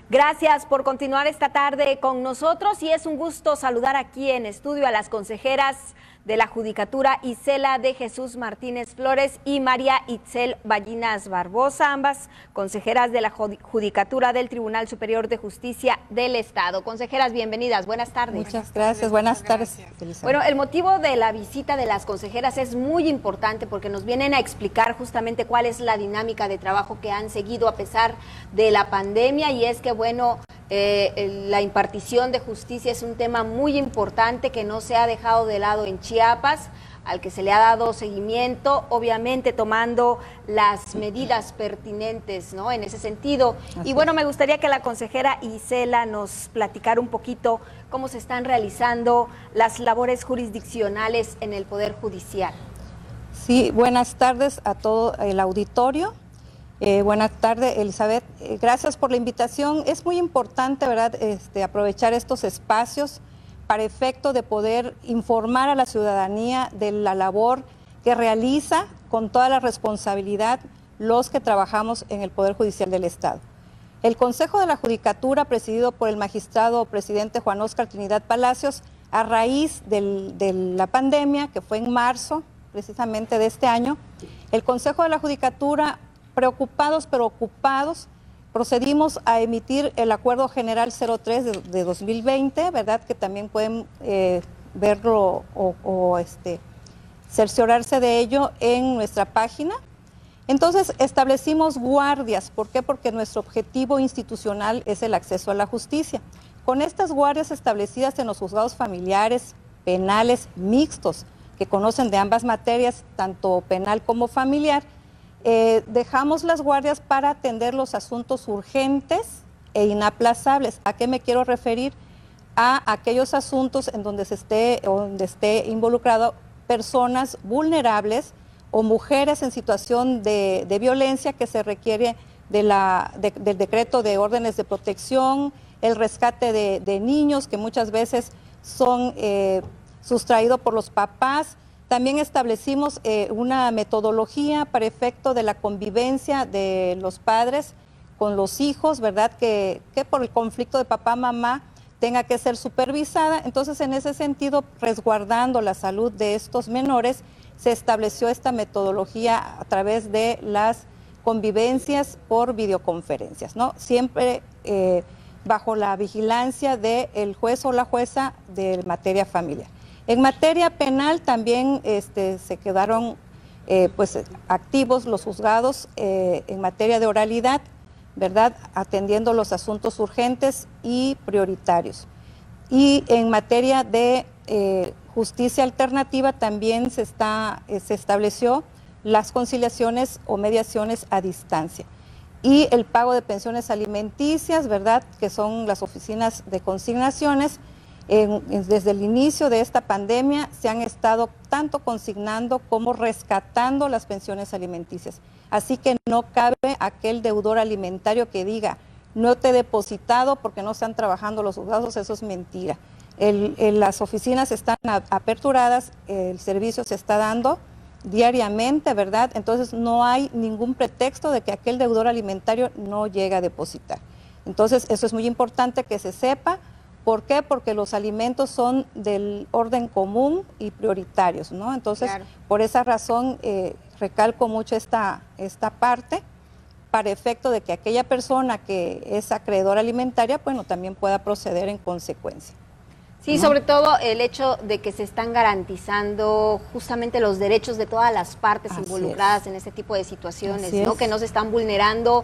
Gracias por continuar esta tarde con nosotros y es un gusto saludar aquí en estudio a las consejeras de la Judicatura Isela de Jesús Martínez Flores y María Itzel Ballinas Barbosa, ambas consejeras de la Judicatura del Tribunal Superior de Justicia del Estado. Consejeras, bienvenidas, buenas tardes. Muchas gracias, buenas tardes. Bueno, el motivo de la visita de las consejeras es muy importante porque nos vienen a explicar justamente cuál es la dinámica de trabajo que han seguido a pesar de la pandemia, y es que, bueno, la impartición de justicia es un tema muy importante que no se ha dejado de lado en Chiapas, al que se le ha dado seguimiento, obviamente tomando las medidas pertinentes, ¿no?, en ese sentido. Y bueno, me gustaría que la consejera Isela nos platicara un poquito cómo se están realizando las labores jurisdiccionales en el Poder Judicial. Sí, buenas tardes a todo el auditorio. Buenas tardes, Elizabeth. Gracias por la invitación. Es muy importante, ¿verdad?, aprovechar estos espacios para efecto de poder informar a la ciudadanía de la labor que realiza con toda la responsabilidad los que trabajamos en el Poder Judicial del Estado. El Consejo de la Judicatura, presidido por el magistrado presidente Juan Óscar Trinidad Palacios, a raíz de la pandemia, que fue en marzo precisamente de este año, el Consejo de la Judicatura, preocupados pero ocupados, procedimos a emitir el Acuerdo General 03 de 2020, ¿verdad?, que también pueden verlo o cerciorarse de ello en nuestra página. Entonces establecimos guardias. ¿Por qué? Porque nuestro objetivo institucional es el acceso a la justicia. Con estas guardias establecidas en los juzgados familiares, penales, mixtos, que conocen de ambas materias, tanto penal como familiar, dejamos las guardias para atender los asuntos urgentes e inaplazables. ¿A qué me quiero referir? A aquellos asuntos en donde esté involucrado personas vulnerables o mujeres en situación de violencia, que se requiere del decreto de órdenes de protección, el rescate de niños que muchas veces son sustraídos por los papás. También establecimos una metodología para efecto de la convivencia de los padres con los hijos, ¿verdad?, que por el conflicto de papá-mamá tenga que ser supervisada. Entonces, en ese sentido, resguardando la salud de estos menores, se estableció esta metodología a través de las convivencias por videoconferencias, ¿no? Siempre bajo la vigilancia del juez o la jueza de materia familiar. En materia penal también se quedaron activos los juzgados en materia de oralidad, ¿verdad?, atendiendo los asuntos urgentes y prioritarios. Y en materia de justicia alternativa también se estableció las conciliaciones o mediaciones a distancia. Y el pago de pensiones alimenticias, ¿verdad?, que son las oficinas de consignaciones. Desde el inicio de esta pandemia se han estado tanto consignando como rescatando las pensiones alimenticias. Así que no cabe aquel deudor alimentario que diga, no te he depositado porque no están trabajando los juzgados. Eso es mentira. Las oficinas están aperturadas, el servicio se está dando diariamente, ¿verdad? Entonces no hay ningún pretexto de que aquel deudor alimentario no llegue a depositar. Entonces eso es muy importante que se sepa. ¿Por qué? Porque los alimentos son del orden común y prioritarios, ¿no? Entonces, claro, por esa razón recalco mucho esta parte para efecto de que aquella persona que es acreedora alimentaria, bueno, también pueda proceder en consecuencia. Sí, sobre todo el hecho de que se están garantizando justamente los derechos de todas las partes involucradas en este tipo de situaciones, ¿no?, que no se están vulnerando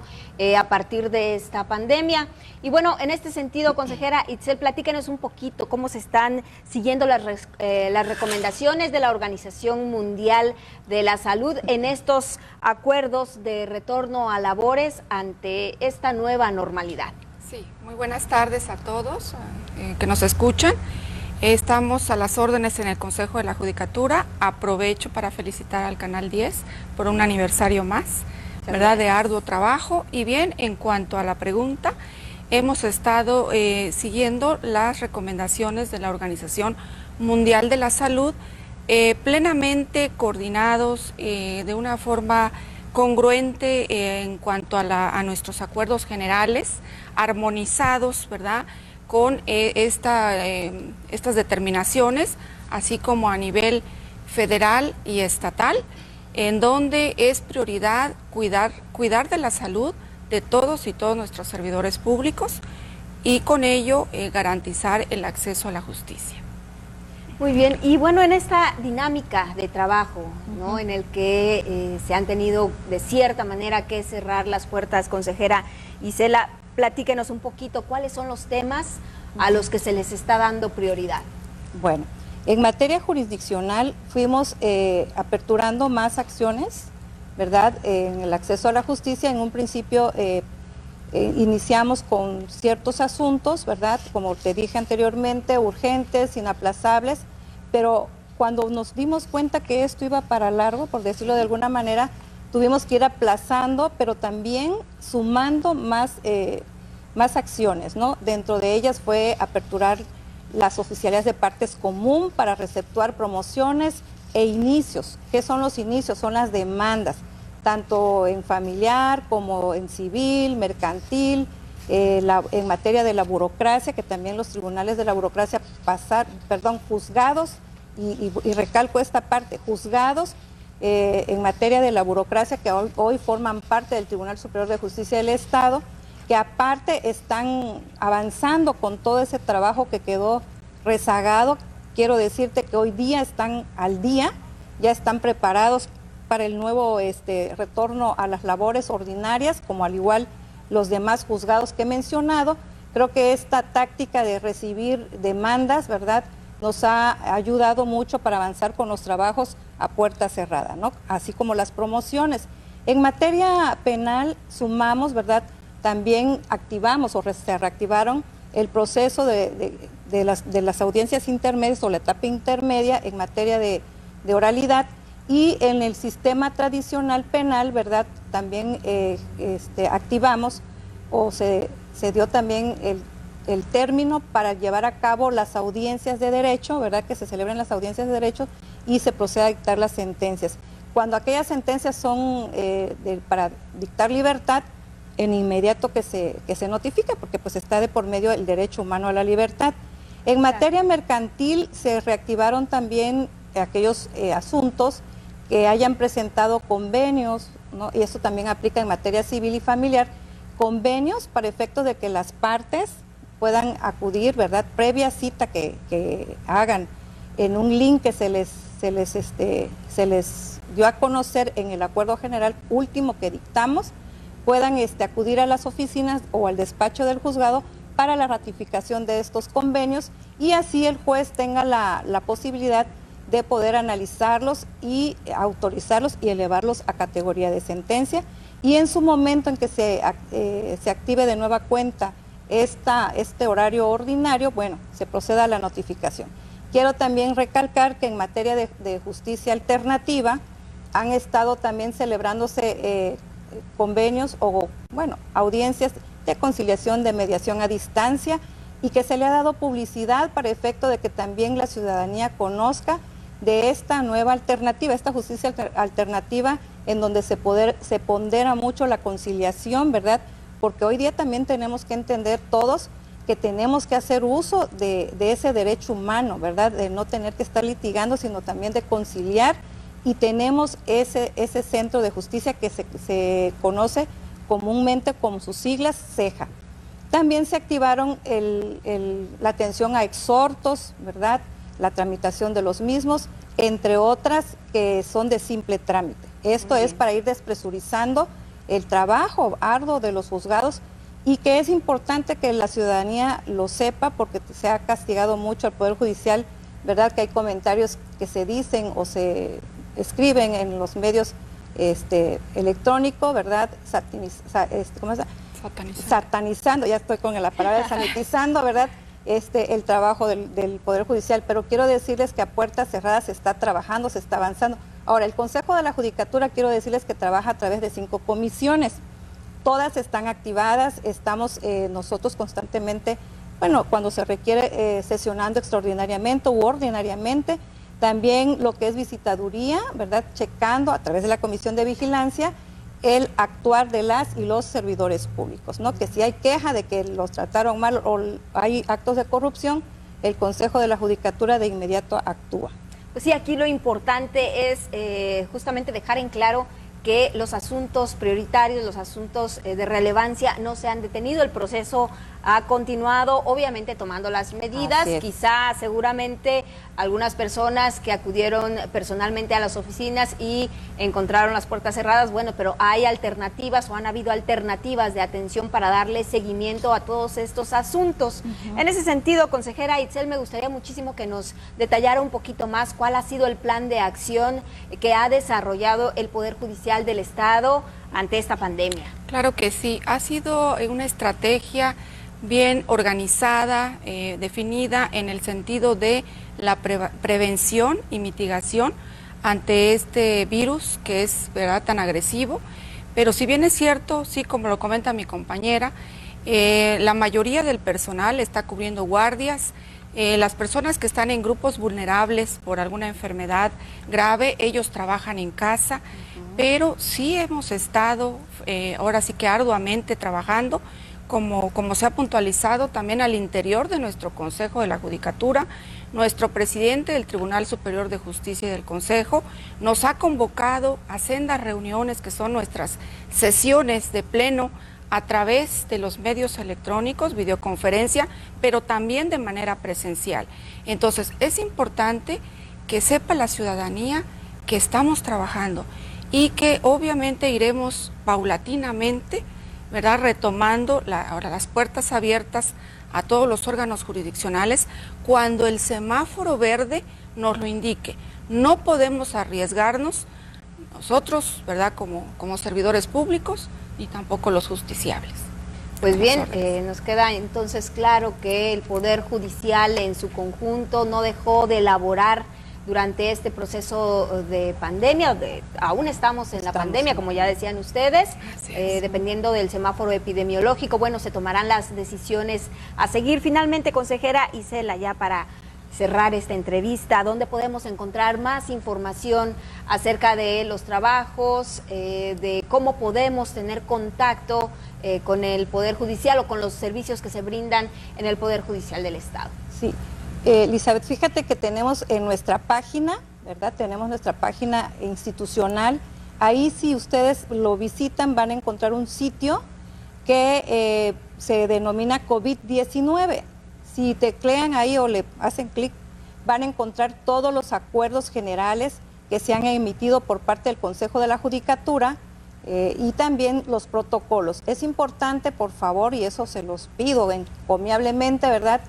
a partir de esta pandemia. Y bueno, en este sentido, consejera Itzel, platíquenos un poquito cómo se están siguiendo las recomendaciones de la Organización Mundial de la Salud en estos acuerdos de retorno a labores ante esta nueva normalidad. Sí, muy buenas tardes a todos que nos escuchan. Estamos a las órdenes en el Consejo de la Judicatura. Aprovecho para felicitar al Canal 10 por un aniversario más, ¿verdad?, de arduo trabajo. Y bien, en cuanto a la pregunta, hemos estado siguiendo las recomendaciones de la Organización Mundial de la Salud, plenamente coordinados de una forma congruente en cuanto a nuestros acuerdos generales, armonizados, ¿verdad?, con estas determinaciones, así como a nivel federal y estatal, en donde es prioridad cuidar de la salud de todos y todos nuestros servidores públicos y con ello garantizar el acceso a la justicia. Muy bien, y bueno, en esta dinámica de trabajo, ¿no?, en el que se han tenido de cierta manera que cerrar las puertas, consejera Isela, platíquenos un poquito cuáles son los temas a los que se les está dando prioridad. Bueno, en materia jurisdiccional fuimos aperturando más acciones, ¿verdad?, en el acceso a la justicia. En un principio iniciamos con ciertos asuntos, ¿verdad?, como te dije anteriormente, urgentes, inaplazables, pero cuando nos dimos cuenta que esto iba para largo, por decirlo de alguna manera, tuvimos que ir aplazando, pero también sumando más acciones, ¿no? Dentro de ellas fue aperturar las oficialías de partes común para receptuar promociones e inicios. ¿Qué son los inicios? Son las demandas, tanto en familiar como en civil, mercantil, en materia de la burocracia, que también los tribunales de la burocracia juzgados, y recalco esta parte, juzgados en materia de la burocracia, que hoy forman parte del Tribunal Superior de Justicia del Estado, que aparte están avanzando con todo ese trabajo que quedó rezagado. Quiero decirte que hoy día están al día, ya están preparados para el nuevo retorno a las labores ordinarias, como al igual los demás juzgados que he mencionado. Creo que esta táctica de recibir demandas, ¿verdad?, nos ha ayudado mucho para avanzar con los trabajos a puerta cerrada, ¿no?, así como las promociones. En materia penal sumamos, ¿verdad?, también activamos se reactivaron el proceso de las audiencias intermedias o la etapa intermedia en materia de oralidad, y en el sistema tradicional penal, ¿verdad?, también activamos o se dio también el término para llevar a cabo las audiencias de derecho, ¿verdad?, que se celebren las audiencias de derecho y se proceda a dictar las sentencias. Cuando aquellas sentencias son para dictar libertad, en inmediato que se notifica, porque pues está de por medio el derecho humano a la libertad. En materia mercantil se reactivaron también aquellos asuntos que hayan presentado convenios, ¿no?, y eso también aplica en materia civil y familiar, convenios para efectos de que las partes puedan acudir, ¿verdad?, previa cita que hagan en un link que se les dio a conocer en el acuerdo general último que dictamos, puedan acudir a las oficinas o al despacho del juzgado para la ratificación de estos convenios, y así el juez tenga la posibilidad de poder analizarlos y autorizarlos y elevarlos a categoría de sentencia. Y en su momento en que se active de nueva cuenta este horario ordinario, bueno, se proceda a la notificación. Quiero también recalcar que en materia de justicia alternativa han estado también celebrándose convenios o, bueno, audiencias de conciliación, de mediación a distancia, y que se le ha dado publicidad para efecto de que también la ciudadanía conozca de esta nueva alternativa, esta justicia alternativa, en donde se pondera mucho la conciliación, ¿verdad?, porque hoy día también tenemos que entender todos que tenemos que hacer uso de ese derecho humano, ¿verdad?, de no tener que estar litigando, sino también de conciliar. Y tenemos ese centro de justicia que se conoce comúnmente con sus siglas, CEJA. También se activaron la atención a exhortos, ¿verdad?, la tramitación de los mismos, entre otras que son de simple trámite. Esto es para ir despresurizando el trabajo arduo de los juzgados, y que es importante que la ciudadanía lo sepa, porque se ha castigado mucho al Poder Judicial, ¿verdad?, que hay comentarios que se dicen o se escriben en los medios electrónicos, ¿verdad?, satanizando, ya estoy con la palabra sanitizando, ¿verdad?, el trabajo del Poder Judicial. Pero quiero decirles que a puertas cerradas se está trabajando, se está avanzando. Ahora, el Consejo de la Judicatura, quiero decirles que trabaja a través de 5 comisiones. Todas están activadas, estamos nosotros constantemente, bueno, cuando se requiere, sesionando extraordinariamente u ordinariamente. También lo que es visitaduría, ¿verdad?, checando a través de la Comisión de Vigilancia el actuar de las y los servidores públicos, ¿no? Que si hay queja de que los trataron mal o hay actos de corrupción, el Consejo de la Judicatura de inmediato actúa. Pues sí, aquí lo importante es justamente dejar en claro que los asuntos prioritarios, los asuntos de relevancia no se han detenido, el proceso ha continuado, obviamente tomando las medidas, quizá seguramente algunas personas que acudieron personalmente a las oficinas y encontraron las puertas cerradas, bueno, pero hay alternativas o han habido alternativas de atención para darle seguimiento a todos estos asuntos. En ese sentido, consejera Itzel, me gustaría muchísimo que nos detallara un poquito más cuál ha sido el plan de acción que ha desarrollado el Poder Judicial del Estado ante esta pandemia. Claro que sí, ha sido una estrategia bien organizada, definida en el sentido de la prevención y mitigación ante este virus que es, ¿verdad?, tan agresivo. Pero si bien es cierto, sí, como lo comenta mi compañera, la mayoría del personal está cubriendo guardias. Las personas que están en grupos vulnerables por alguna enfermedad grave, ellos trabajan en casa, pero sí hemos estado ahora sí que arduamente trabajando, como se ha puntualizado también al interior de nuestro Consejo de la Judicatura. Nuestro presidente del Tribunal Superior de Justicia y del Consejo nos ha convocado a sendas reuniones que son nuestras sesiones de pleno a través de los medios electrónicos, videoconferencia, pero también de manera presencial. Entonces, es importante que sepa la ciudadanía que estamos trabajando y que obviamente iremos paulatinamente, ¿verdad?, retomando ahora las puertas abiertas a todos los órganos jurisdiccionales cuando el semáforo verde nos lo indique. No podemos arriesgarnos nosotros, ¿verdad?, como servidores públicos, ni tampoco los justiciables. Pues bien, nos queda entonces claro que el Poder Judicial en su conjunto no dejó de elaborar durante este proceso de pandemia, aún estamos en la pandemia, como ya decían ustedes, dependiendo del semáforo epidemiológico, bueno, se tomarán las decisiones a seguir. Finalmente, consejera Isela, ya para cerrar esta entrevista, ¿dónde podemos encontrar más información acerca de los trabajos, de cómo podemos tener contacto con el Poder Judicial o con los servicios que se brindan en el Poder Judicial del Estado? Sí. Elizabeth, fíjate que tenemos en nuestra página, ¿verdad? Tenemos nuestra página institucional. Ahí, si ustedes lo visitan, van a encontrar un sitio que se denomina COVID-19. Si teclean ahí o le hacen clic, van a encontrar todos los acuerdos generales que se han emitido por parte del Consejo de la Judicatura y también los protocolos. Es importante, por favor, y eso se los pido encomiablemente, ¿verdad?,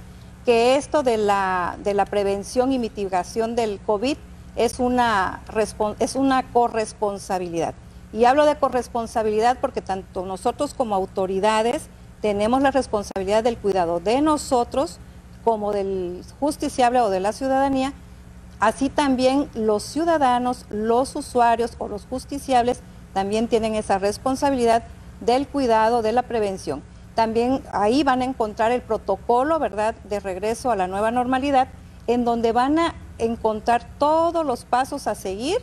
que esto de la prevención y mitigación del COVID es una corresponsabilidad. Y hablo de corresponsabilidad porque tanto nosotros como autoridades tenemos la responsabilidad del cuidado de nosotros como del justiciable o de la ciudadanía, así también los ciudadanos, los usuarios o los justiciables también tienen esa responsabilidad del cuidado, de la prevención. También ahí van a encontrar el protocolo, ¿verdad?, de regreso a la nueva normalidad, en donde van a encontrar todos los pasos a seguir,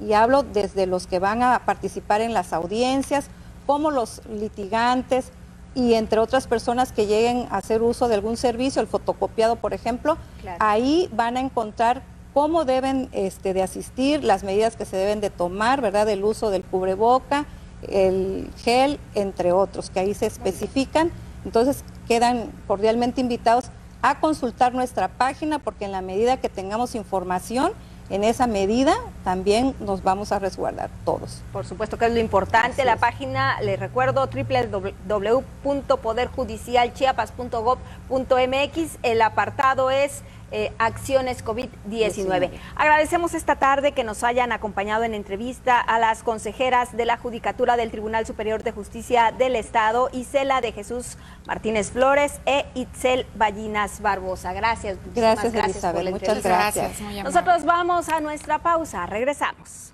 y hablo desde los que van a participar en las audiencias, como los litigantes y entre otras personas que lleguen a hacer uso de algún servicio, el fotocopiado, por ejemplo. Claro. Ahí van a encontrar cómo deben de asistir, las medidas que se deben de tomar, ¿verdad?, el uso del cubreboca, el gel, entre otros, que ahí se especifican. Entonces quedan cordialmente invitados a consultar nuestra página, porque en la medida que tengamos información, en esa medida también nos vamos a resguardar todos. Por supuesto que es lo importante. La página, les recuerdo, www.poderjudicialchiapas.gov.mx. El apartado es acciones COVID-19. Agradecemos esta tarde que nos hayan acompañado en entrevista a las consejeras de la Judicatura del Tribunal Superior de Justicia del Estado, Isela de Jesús Martínez Flores e Itzel Ballinas Barbosa. Gracias. Gracias, Elizabeth. Por la muchas gracias. Nosotros vamos a nuestra pausa. Regresamos.